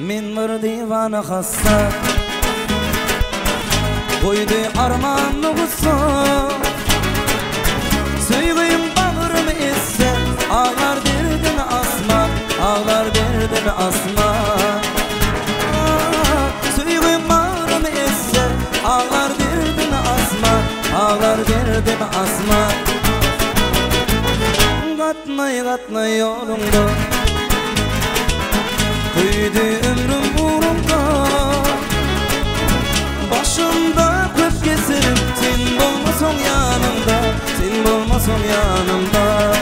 Men bir divana hassa koydu armanı kussa Söygüyüm bağırımı esse ağlar derdin asma Ağlar derdin asma Söygüyüm bağırımı esse ağlar derdin asma Ağlar derdin asma Katnay katnay yolunda Kıydı ömrüm uğrumda Başımda köp keserim Sen bolmasan yanımda Sen bolmasan yanımda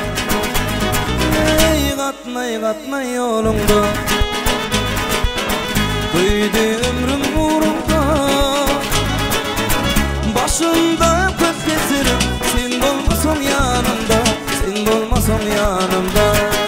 Ey katnay katnay yolunda Kıydı ömrüm uğrumda Başımda köp keserim Sen bolmasan yanımda Sen bolmasan yanımda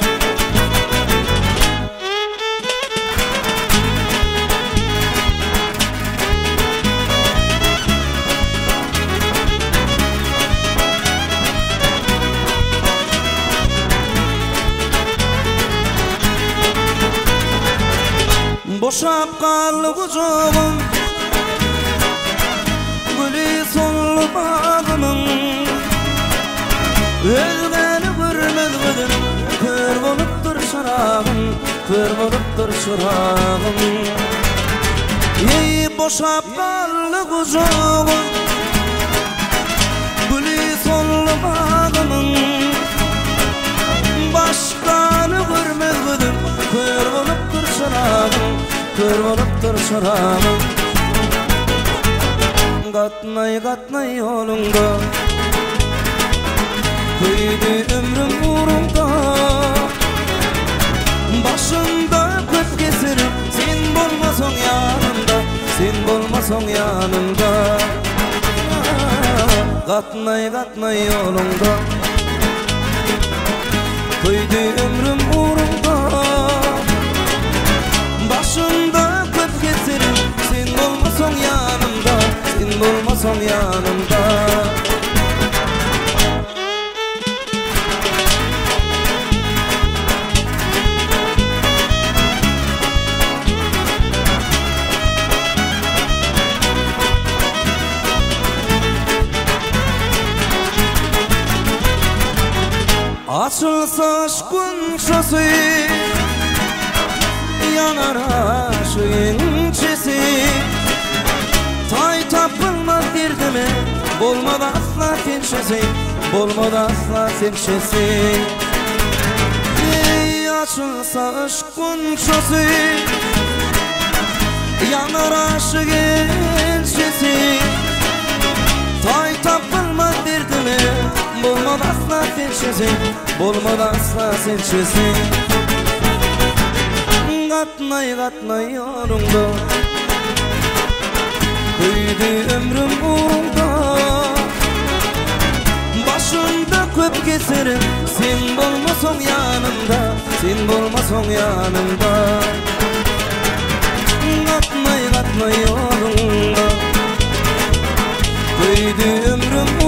Boşap kallı kucağım Gülü sonlu bağımın Ölgeni görmez gıdım Kör boluptur şarağım Kör boluptur şarağım Ey boşap kallı kucağım Gülü sonlu bağımın Başkanı görmez gıdım Kör boluptur şarağım Kör boluptur şarağım Katnay katnay yolunda Kıydı ömrüm uğrumda Başımda köp keserim Sen bolmasan yanımda Sen bolmasan yanımda Katnay katnay yolunda Kıydı ömrüm uğrumda Başımda köp keserim Sen bolmasan yanımda Sen bolmasan yanımda Açılsa aşkın şosu Yanar aşığın çesi Tay tapılmaz derdime Bolmadı asla senşesi Bolmadı asla senşesi Ey açılsa aşkın şosu Yanar aşığın çesi Tay tapılmaz derdime Bolmadı asla senşesi Bolmadı asla senşesi Katnay katnay yolunda Kıydı ömrüm uğrumda Başımda köp keserim Sen bolmasan yanımda Sen bolmasan yanımda Katnay katnay yolunda Kıydı ömrüm